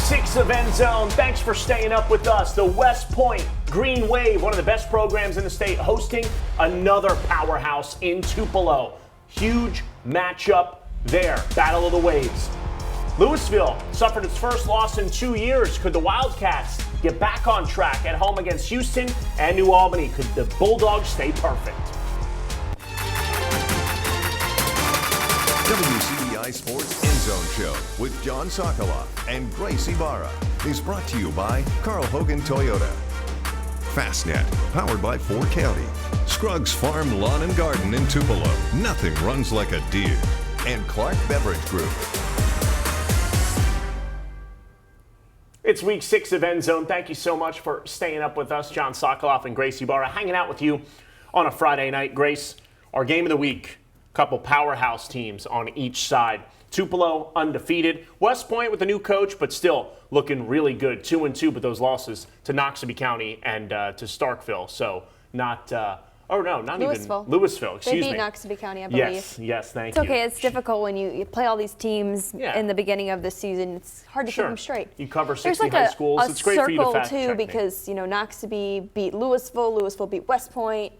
6 of EndZone. Thanks for staying up with us. The West Point Green Wave, one of the best programs in the state, hosting another powerhouse in Tupelo. Huge matchup there. Battle of the Waves. Louisville suffered its first loss in 2 years. Could the Wildcats get back on track at home against Houston and New Albany? Could the Bulldogs stay perfect? WCBI Sports EndZone Show with John Sokoloff and Grace Ibarra is brought to you by Carl Hogan Toyota. Fastnet, powered by Ford County. Scruggs Farm Lawn and Garden in Tupelo. Nothing runs like a deer. And Clark Beverage Group. It's week 6 of EndZone. Thank you so much for staying up with us. John Sokoloff and Grace Ibarra hanging out with you on a Friday night. Grace, our game of the week. Couple powerhouse teams on each side. Tupelo undefeated. West Point with a new coach, but still looking really good. 2-2, but those losses to Noxubee County and to Starkville. So not Louisville. even Louisville. Excuse me. They beat Noxubee County, I believe. Yes, thank you. It's okay. It's difficult when you play all these teams in the beginning of the season. It's hard to keep them straight. You cover 60 high schools. It's great for you to fact check me. Because Noxubee beat Louisville. Louisville beat West Point.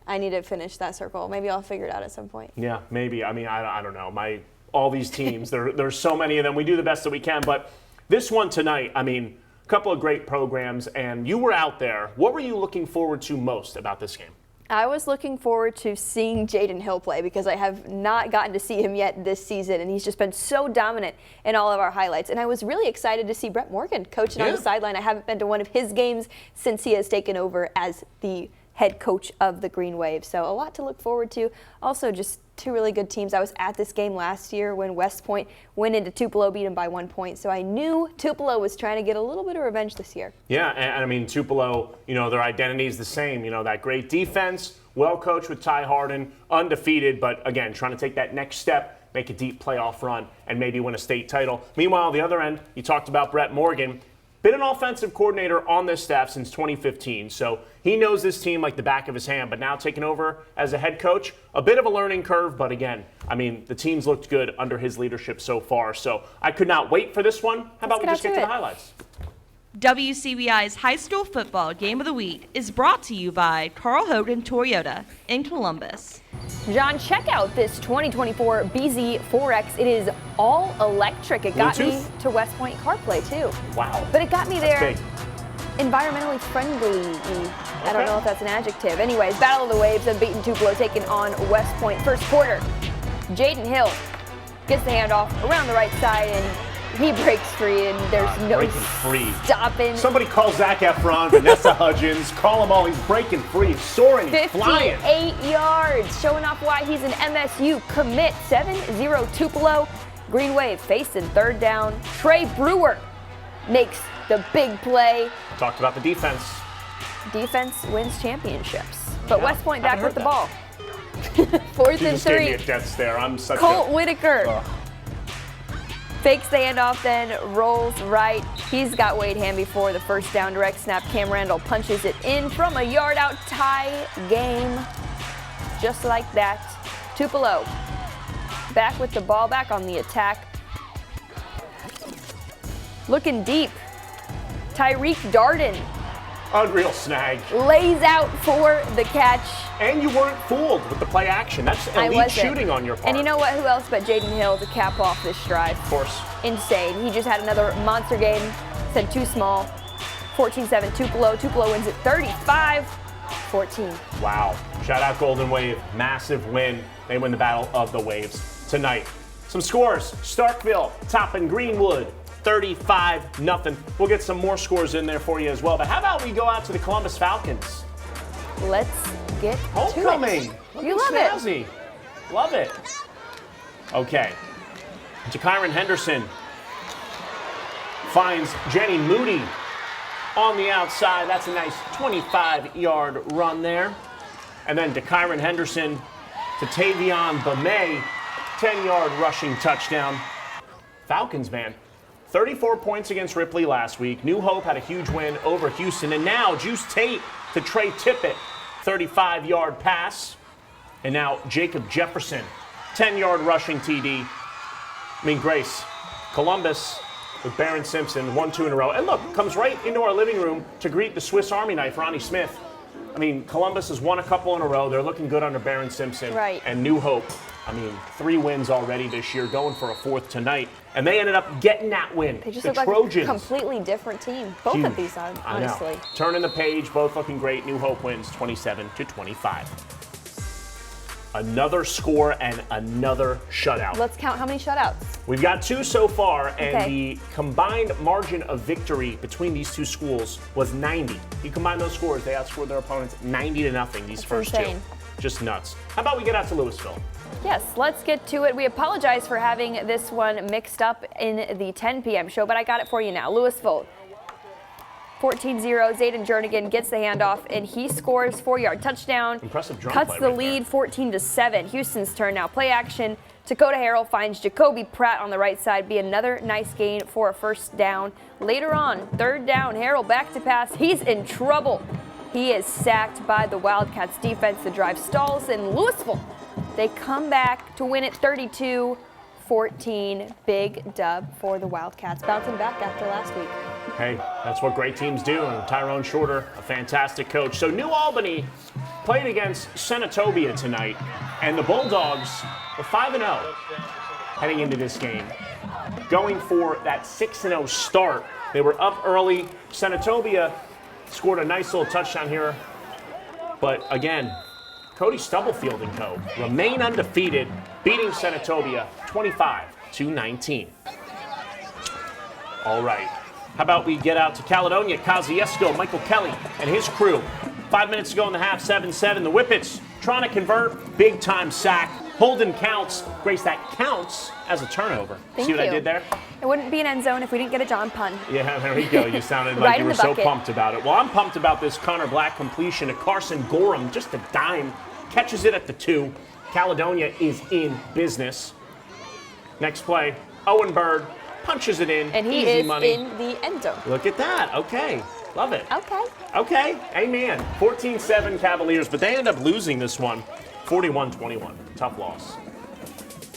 I need to finish that circle. Maybe I'll figure it out at some point. Yeah, maybe. I mean, I don't know. All these teams, there's so many of them. We do the best that we can. But this one tonight, I mean, a couple of great programs, and you were out there. What were you looking forward to most about this game? I was looking forward to seeing Jaden Hill play because I have not gotten to see him yet this season, and he's just been so dominant in all of our highlights. And I was really excited to see Brett Morgan coaching on the sideline. I haven't been to one of his games since he has taken over as the head coach of the Green Wave. So a lot to look forward to. Also, just two really good teams. I was at this game last year when West Point went into Tupelo, beat them by 1 point. So I knew Tupelo was trying to get a little bit of revenge this year. Yeah, and I mean, Tupelo, their identity is the same. That great defense, well coached with Ty Harden, undefeated, but again, trying to take that next step, make a deep playoff run, and maybe win a state title. Meanwhile, the other end, you talked about Brett Morgan. Been an offensive coordinator on this staff since 2015, so he knows this team like the back of his hand, but now taking over as a head coach, a bit of a learning curve, but again, I mean, the team's looked good under his leadership so far, so I could not wait for this one. How about we just get to the highlights? WCBI's High School Football Game of the Week is brought to you by Carl Hogan Toyota in Columbus. John, check out this 2024 BZ4X. It is all electric. It got me to West Point CarPlay too. Wow. But it got me there environmentally friendly. I don't know if that's an adjective. Anyways, Battle of the Waves have beaten Tupelo, taking on West Point. First quarter, Jaden Hill gets the handoff around the right side and he breaks free, and there's no stopping. Somebody call Zac Efron, Vanessa Hudgens, call them all. He's breaking free, soaring, flying. 58 yards, showing off why he's an MSU commit. 7-0 Tupelo. Green Wave facing third down. Trey Brewer makes the big play. Talked about the defense. Defense wins championships. But West Point back with the ball. 4th and 3. Just gave me a death stare. I'm such Colt Whitaker. Fakes the handoff, then rolls right. He's got Wade Hamby for the first down. Direct snap. Cam Randall punches it in from a yard out. Tie game. Just like that. Tupelo back with the ball, back on the attack. Looking deep. Tyreek Darden. Unreal snag. Lays out for the catch. And you weren't fooled with the play action. That's elite shooting on your part. And you know what? Who else but Jaden Hill to cap off this drive? Of course. Insane. He just had another monster game. Said too small. 14-7 Tupelo. Tupelo wins at 35-14. Wow. Shout out Golden Wave. Massive win. They win the Battle of the Waves tonight. Some scores. Starkville topping Greenwood. 35-0. We'll get some more scores in there for you as well. But how about we go out to the Columbus Falcons? Let's get homecoming. To it. You love snazzy. Love it. Okay. Jakyron Henderson finds Jenny Moody on the outside. That's a nice 25-yard run there. And then Jakyron Henderson to Tavion Bamay, 10-yard rushing touchdown. Falcons, man. 34 points against Ripley last week. New Hope had a huge win over Houston. And now Juice Tate to Trey Tippett, 35-yard pass. And now Jacob Jefferson, 10-yard rushing TD. I mean, Grace, Columbus with Barron Simpson, 1-2 in a row. And look, comes right into our living room to greet the Swiss Army knife, Ronnie Smith. I mean, Columbus has won a couple in a row. They're looking good under Barron Simpson. Right. And New Hope, I mean, 3 wins already this year, going for a 4th tonight. And they ended up getting that win. They just the look Trojans. like a completely different team. Both Huge. of these are, honestly. I know. Turning the page, both looking great. New Hope wins 27-25. Another score and another shutout. Let's count how many shutouts. We've got 2 so far, and Okay. the combined margin of victory between these 2 schools was 90. You combine those scores, they outscored their opponents 90-0 these first insane. 2. Just nuts. How about we get out to Louisville? Yes, let's get to it. We apologize for having this one mixed up in the 10 p.m. show, but I got it for you now. Louisville, 14-0. Zayden Jernigan gets the handoff, and he scores 4-yard touchdown. Impressive drum Cuts play the right lead 14-7. Houston's turn now. Play action. Dakota Harrell finds Jacoby Pratt on the right side. Be another nice gain for a first down. Later on, 3rd down, Harrell back to pass. He's in trouble. He is sacked by the Wildcats defense. The drive stalls in Louisville. They come back to win it 32-14. Big dub for the Wildcats, bouncing back after last week. Hey, that's what great teams do, and Tyrone Shorter, a fantastic coach. So New Albany played against Senatobia tonight, and the Bulldogs were 5-0 heading into this game. Going for that 6-0 start. They were up early. Senatobia scored a nice little touchdown here. But again, Cody Stubblefield and co. remain undefeated, beating Senatobia 25-19. All right. How about we get out to Caledonia? Kosciuszko, Michael Kelly, and his crew. 5 minutes to go in the half, 7-7. The Whippets trying to convert, big-time sack. Holden counts. Grace, that counts as a turnover. Thank See what I you. did there? It wouldn't be an end zone if we didn't get a John pun. Yeah, there we go. You sounded Right like in you were the so bucket. pumped about it. Well, I'm pumped about this Connor Black completion to Carson Gorham. Just a dime. Catches it at the 2. Caledonia is in business. Next play, Owen Bird punches it in. And he Easy is money. in the end zone. Look at that. Okay. Love it. Okay. Okay. Amen. 14-7 Cavaliers, but they end up losing this one 41-21. Tough loss.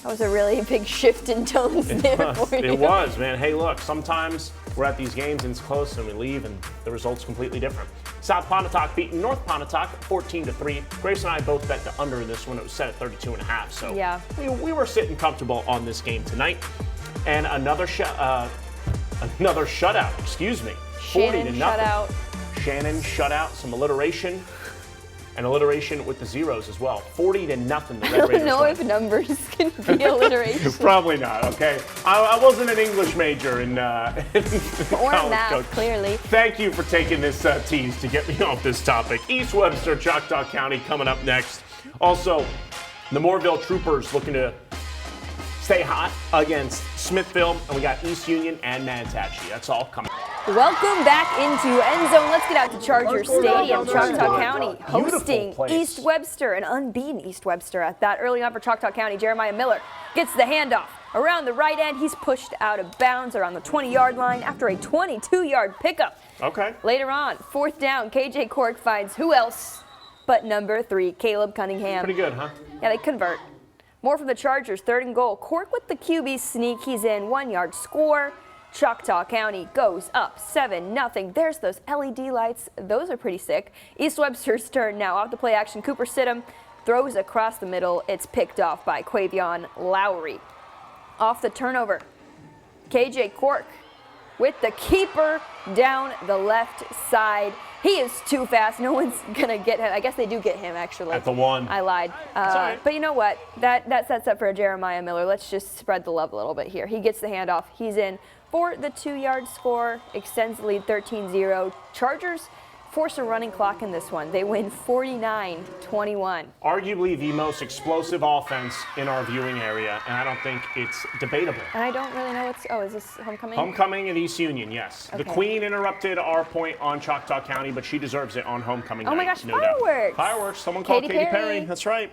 That was a really big shift in tones there for you. It was, man. Hey, look, sometimes we're at these games and it's close and we leave and the result's completely different. South Pontotoc beating North Pontotoc 14-3. Grace and I both bet the under in this one. It was set at 32.5. So Yeah. we were sitting comfortable on this game tonight. And another shutout, excuse me. 40-0. Shannon shutout. Shannon shutout, some alliteration. And alliteration with the zeros as well. 40-0. The Red I don't Raiders know win. if numbers can be alliteration. Probably not, okay? I wasn't an English major in Or college, math, Coach. clearly. Thank you for taking this tease to get me off this topic. East Webster, Choctaw County coming up next. Also, the Moorville Troopers looking to stay hot against Smithville. And we got East Union and Manatachee. That's all coming. Welcome back into End Zone. Let's get out to Charger Stadium, Choctaw County, hosting Beautiful place. East Webster, an unbeaten East Webster at that. Early on for Choctaw County, Jeremiah Miller gets the handoff. Around the right end, he's pushed out of bounds around the 20-yard line after a 22-yard pickup. Okay. Later on, 4th down, KJ Cork finds who else but number 3, Caleb Cunningham. Pretty good, huh? Yeah, they convert. More from the Chargers, 3rd and goal. Cork with the QB sneak. He's in, 1-yard score. Choctaw County goes up 7-0. There's those LED lights. Those are pretty sick. East Webster's turn now. Off the play action, Cooper Sidham throws across the middle. It's picked off by Quavion Lowry. Off the turnover, KJ Cork with the keeper down the left side. He is too fast. No one's going to get him. I guess they do get him, actually. At the 1. I lied. all right. But you know what? That sets up for a Jeremiah Miller. Let's just spread the love a little bit here. He gets the handoff. He's in for the 2-yard score. Extends the lead 13-0. Chargers force a running clock in this one. They win 49-21. Arguably the most explosive offense in our viewing area, and I don't think it's debatable. And I don't really know what's. Oh, is this homecoming? Homecoming at East Union, yes. The Okay. Queen interrupted our point on Choctaw County, but she deserves it on homecoming Oh my night. gosh, no doubt. fireworks. Fireworks. Someone called Katy Katy Perry. Perry. That's right.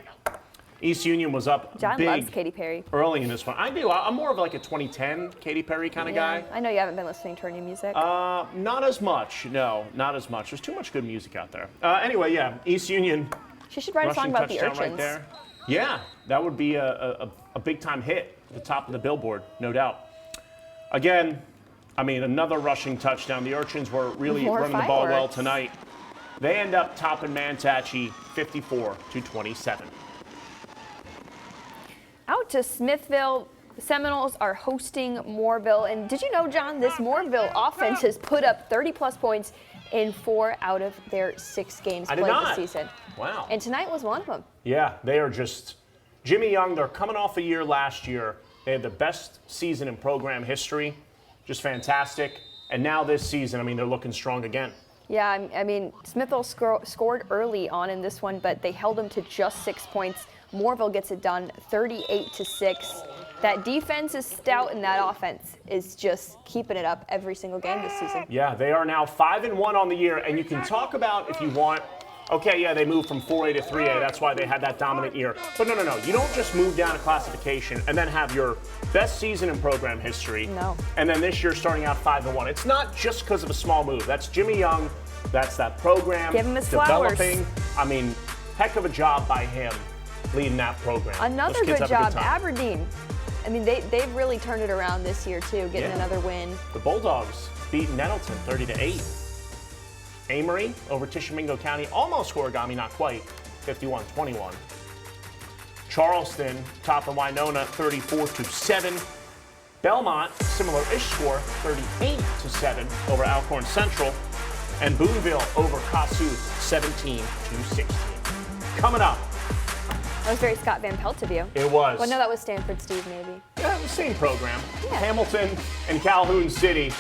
East Union was up John big loves Katy Perry. early in this one. I do. I'm more of like a 2010 Katy Perry kind of guy. I know you haven't been listening to her new music. Not as much. No, not as much. There's too much good music out there. Anyway, yeah, East Union. she should write a song Rushing about the touchdown urchins. right there. Yeah, that would be a big time hit at the top of the billboard, no doubt. Again, I mean, another rushing touchdown. The Urchins were really More running the ball well fireworks. tonight. They end up topping Manatee 54-27. Out to Smithville. The Seminoles are hosting Moorville. And did you know, John, this Moorville offense has put up 30-plus points in 4 out of their 6 games I did played not. this season. Wow. And tonight was one of them. Yeah, they are just Jimmy Young. They're coming off a year last year. They had the best season in program history, just fantastic. And now this season, I mean, they're looking strong again. Yeah, I mean, Smithville scored early on in this one, but they held them to just 6 points. Moorville gets it done 38-6. That defense is stout, and that offense is just keeping it up every single game this season. Yeah, they are now 5-1 on the year, and you can talk about if you want. Okay, yeah, they moved from 4A to 3A. That's why they had that dominant year. But no. You don't just move down a classification and then have your best season in program history. No. And then this year starting out 5-1. It's not just because of a small move. That's Jimmy Young. That's that program. Give him his developing. I mean, heck of a job by him leading that program. Another Those kids good have a job, time. Aberdeen. I mean, they've really turned it around this year, too, getting Yeah. another win. The Bulldogs beat Nettleton 30-8. Amory over Tishomingo County, almost Origami, not quite, 51-21. Charleston top of Winona 34-7. Belmont, similar-ish score, 38-7 over Alcorn Central. And Boonville over Kossuth, 17-16. Coming up. That was very Scott Van Pelt of you. It was. Well, no, that was Stanford Steve, maybe. Yeah, the same program. Yeah. Hamilton and Calhoun City.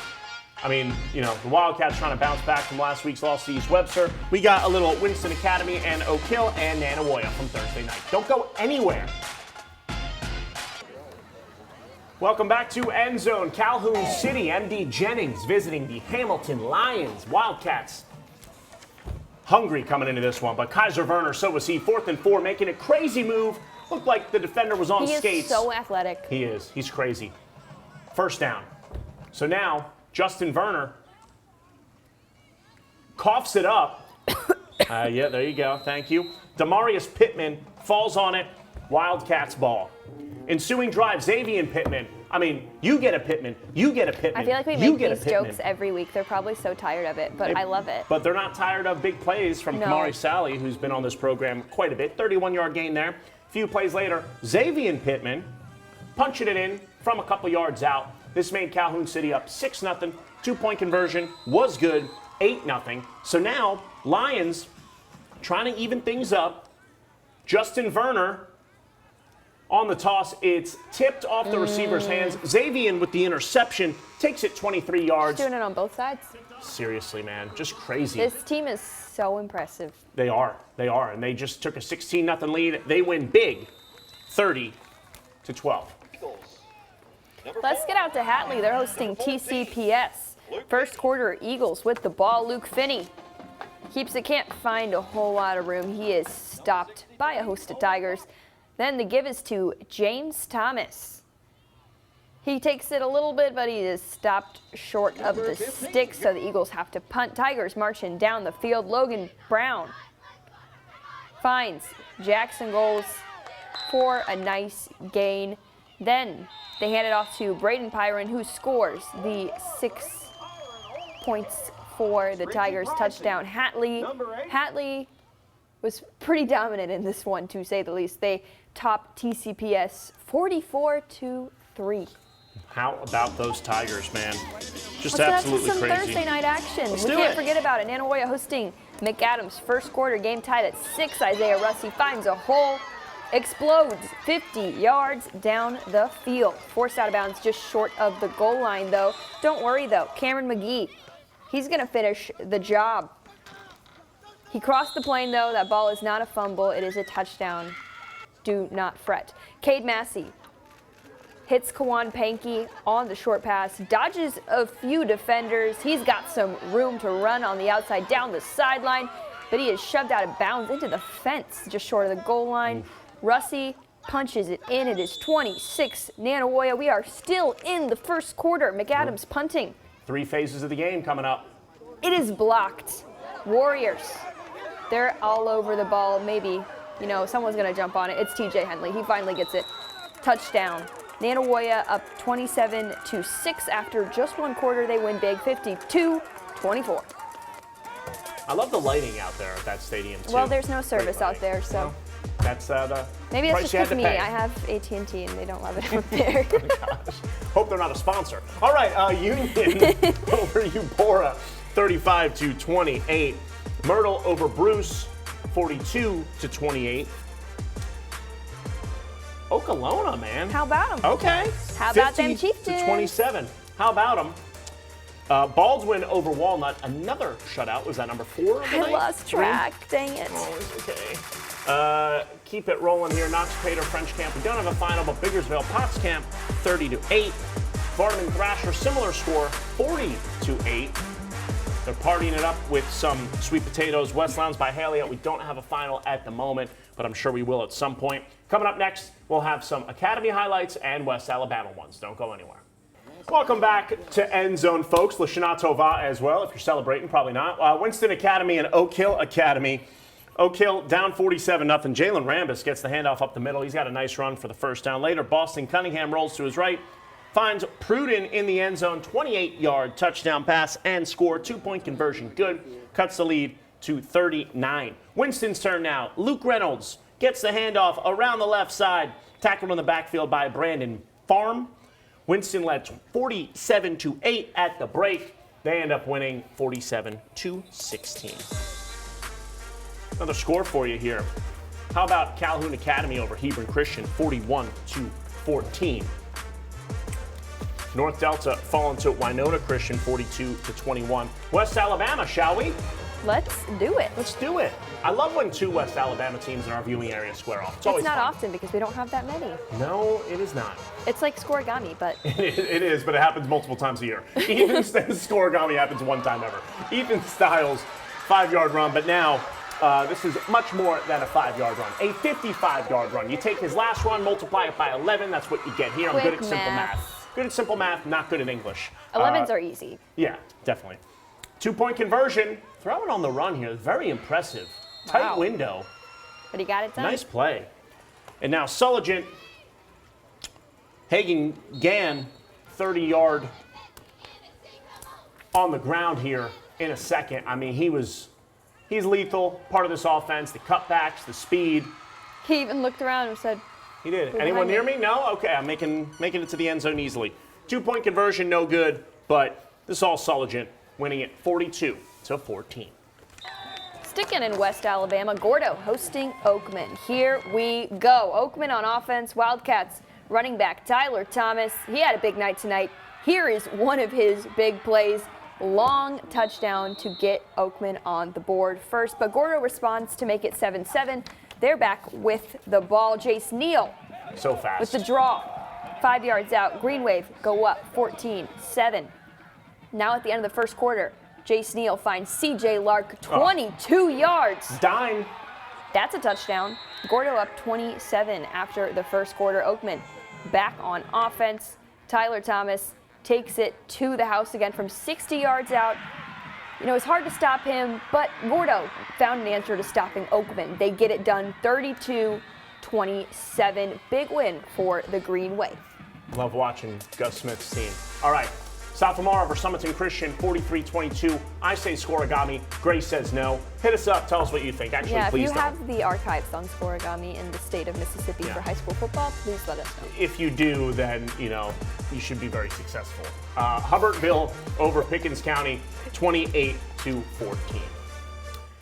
I mean, you know, the Wildcats trying to bounce back from last week's loss to East Webster. We got a little Winston Academy and Oak Hill and Nanawoya from Thursday night. Don't go anywhere. Welcome back to EndZone. Calhoun City, MD Jennings visiting the Hamilton Lions. Wildcats hungry coming into this one, but Kaiser Werner, so was he. 4th and 4, making a crazy move. Looked like the defender was on He skates. is so athletic. He is. He's crazy. First down. So now, Justin Werner coughs it up. Yeah, there you go. Thank you. Demarius Pittman falls on it. Wildcats ball. Ensuing drive, Xavier Pittman. I mean, you get a Pittman. You get a Pittman. I feel like we you make get these a Pittman. jokes every week. They're probably so tired of it, but I love it. But they're not tired of big plays from No. Kamari Sally, who's been on this program quite a bit. 31-yard gain there. A few plays later, Xavier Pittman punching it in from a couple yards out. This made Calhoun City up 6-0. 2-point conversion was good, 8-0. So now, Lions trying to even things up. Justin Werner on the toss. It's tipped off the receiver's hands. Xavier with the interception takes it 23 yards. Doing it on both sides. Seriously, man, just crazy. This team is so impressive. They are, and they just took a 16-0 lead. They win big, 30-12. Let's get out to Hatley. They're hosting TCPS. First quarter, Eagles with the ball. Luke Finney keeps it, can't find a whole lot of room. He is stopped by a host of Tigers. Then the give is to James Thomas. He takes it a little bit, but he is stopped short of the stick, so the Eagles have to punt. Tigers marching down the field. Logan Brown finds Jackson goals for a nice gain. Then they hand it off to Braden Pyron, who scores the 6 points for the Tigers. Touchdown. Hatley was pretty dominant in this one, to say the least. They topped TCPS 44-3. How about those Tigers, man? Just Let's get out to absolutely some crazy. Thursday night action. Let's We do can't it. forget about it. Nanawoya hosting McAdams. First quarter, game tied at 6. Isaiah Russi finds a hole, explodes 50 yards down the field. Forced out of bounds just short of the goal line, though. Don't worry, though. Cameron McGee, he's going to finish the job. He crossed the plane, though. That ball is not a fumble. It is a touchdown. Do not fret. Cade Massey hits Kawan Pankey on the short pass, dodges a few defenders. He's got some room to run on the outside down the sideline, but he is shoved out of bounds into the fence just short of the goal line. Russi punches it in. It is 26 Nanawoya. We are still in the first quarter. McAdams punting. 3 phases of the game coming up. It is blocked. Warriors, they're all over the ball. Maybe, someone's going to jump on it. It's TJ Henley. He finally gets it. Touchdown. Nanawoya up 27-6 after just one quarter. They win big, 52-24. I love the lighting out there at that stadium, too. Well, there's no service Great out lighting. there, so. Well, that's the Maybe price that's you had just to me. pay. I have AT&T and they don't love it out there. Gosh. Hope they're not a sponsor. All right, Union over Eubora, 35-28. Myrtle over Bruce, 42-28. Okolona, man. How about them? Okay. How about them Chieftains? 50-27. How about them? Baldwin over Walnut, another shutout. Was that number 4 of the I night? lost track. Dang it. Oh, it's okay. Keep it rolling here. Knox Pater, French Camp. We don't have a final, but Biggersville, Potts Camp, 30-8. Vardaman Thrasher, similar score, 40-8. They're partying it up with some sweet potatoes. Westlands by Haley. We don't have a final at the moment, but I'm sure we will at some point. Coming up next, we'll have some Academy highlights and West Alabama ones. Don't go anywhere. Welcome back to EndZone, folks. Lashana Tova as well, if you're celebrating, probably not. Winston Academy and Oak Hill Academy. Oak Hill down 47-0. Jalen Rambis gets the handoff up the middle. He's got a nice run for the first down. Later, Boston Cunningham rolls to his right, finds Pruden in the end zone, 28-yard touchdown pass and score. 2-point conversion, good. Cuts the lead to 39. Winston's turn now. Luke Reynolds gets the handoff around the left side, tackled in the backfield by Brandon Farm. Winston led 47-8 at the break. They end up winning 47-16. Another score for you here. How about Calhoun Academy over Hebron Christian, 41-14. North Delta falling to Winona Christian, 42-21. West Alabama, shall we? Let's do it. Let's do it. I love when 2 West Alabama teams in our viewing area square off. It's It's always not fun. often because we don't have that many. No, it is not. It's like scoregami, but It is, but it happens multiple times a year. Ethan scoregami happens one time ever. Ethan Styles, 5-yard run, but now this is much more than a 5-yard run. A 55-yard run. You take his last run, multiply it by 11. That's what you get here. I'm good at Quick simple math. math. Good at simple math, not good at English. 11s are easy. Yeah, definitely. 2-point conversion. Throwing on the run here. Very impressive. Tight Wow. window. But he got it done. Nice play. And now Sulligent, Hagen Gann, 30-yard on the ground here in a second. I mean, he's lethal, part of this offense, the cutbacks, the speed. He even looked around and said, He did. We're Anyone behind near me? No? Okay, I'm making it to the end zone easily. 2-point conversion, no good, but this is all Sulligent, winning it 42-14. Sticking in West Alabama, Gordo hosting Oakman. Here we go. Oakman on offense, Wildcats running back Tyler Thomas. He had a big night tonight. Here is one of his big plays. Long touchdown to get Oakman on the board first, but Gordo responds to make it 7-7. They're back with the ball. Jace Neal So fast. with the draw. 5 yards out. Green Wave go up 14-7. Now at the end of the first quarter, Jace Neal finds CJ Lark 22 yards. Dime. That's a touchdown. Gordo up 27 after the first quarter. Oakman back on offense. Tyler Thomas takes it to the house again from 60 yards out. You know, it's hard to stop him, but Gordo found an answer to stopping Oakman. They get it done 32-27. Big win for the Green Wave. Love watching Gus Smith's team. All right. South Lamar over Summerton Christian, 43-22. I say scoregami. Grace says no. Hit us up. Tell us what you think. Actually, Yeah, if please you don't. have the archives on scoregami in the state of Mississippi Yeah. for high school football, please let us know. If you do, then, you should be very successful. Hubbardsville over Pickens County, 28-14.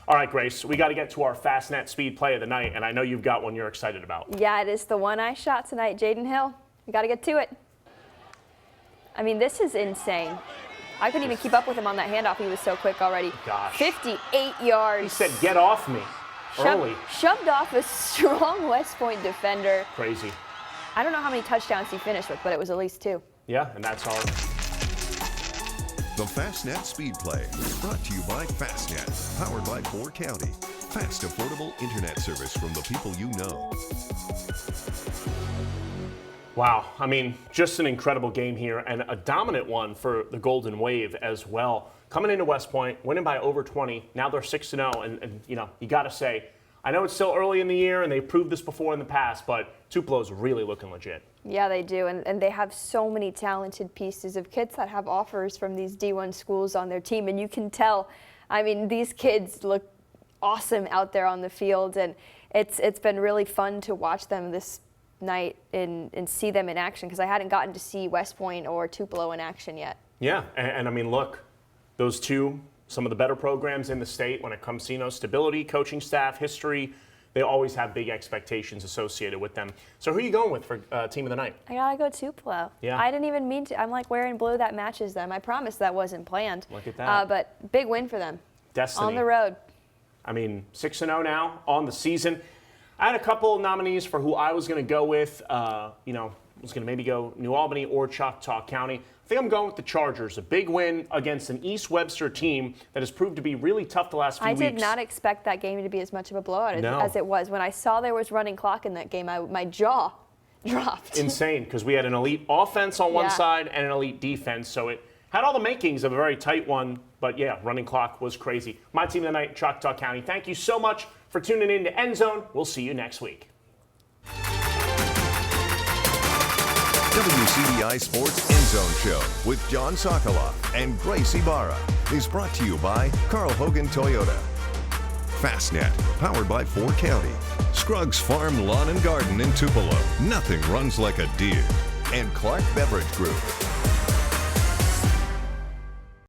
All right, Grace, we got to get to our Fastnet speed play of the night, and I know you've got one you're excited about. Yeah, it is the one I shot tonight, Jaden Hill. We got to get to it. I mean, this is insane. I couldn't even keep up with him on that handoff. He was so quick already. Gosh. 58 yards. He said, get off me early. Shoved off a strong West Point defender. Crazy. I don't know how many touchdowns he finished with, but it was at least 2. Yeah, and that's all. The Fastnet Speed Play, brought to you by Fastnet, powered by 4 County. Fast, affordable internet service from the people you know. Wow, I mean, just an incredible game here and a dominant one for the Golden Wave as well. Coming into West Point, winning by over 20. Now they're 6-0, and you got to say, I know it's still early in the year, and they've proved this before in the past, but Tupelo's really looking legit. Yeah, they do, and they have so many talented pieces of kids that have offers from these D1 schools on their team, and you can tell, I mean, these kids look awesome out there on the field, and it's been really fun to watch them this night and see them in action, because I hadn't gotten to see West Point or Tupelo in action yet. Yeah, and I mean, look, those two, some of the better programs in the state when it comes to, stability, coaching staff, history, they always have big expectations associated with them. So who are you going with for team of the night? I gotta go Tupelo. Yeah. I didn't even mean to. I'm like wearing blue that matches them. I promise that wasn't planned. Look at that. But big win for them. Destiny. On the road. I mean, 6-0 now on the season. I had a couple nominees for who I was going to go with. Was going to maybe go New Albany or Choctaw County. I think I'm going with the Chargers. A big win against an East Webster team that has proved to be really tough the last few weeks. I did not expect that game to be as much of a blowout as it was. When I saw there was running clock in that game, my jaw dropped. Insane, because we had an elite offense on one side and an elite defense, so it had all the makings of a very tight one. But yeah, running clock was crazy. My team of the night, Choctaw County. Thank you so much for tuning in to EndZone. We'll see you next week. WCBI Sports EndZone Show with John Sokoloff and Grace Ibarra is brought to you by Carl Hogan Toyota. Fastnet, powered by Ford County. Scruggs Farm Lawn and Garden in Tupelo. Nothing runs like a deer. And Clark Beverage Group.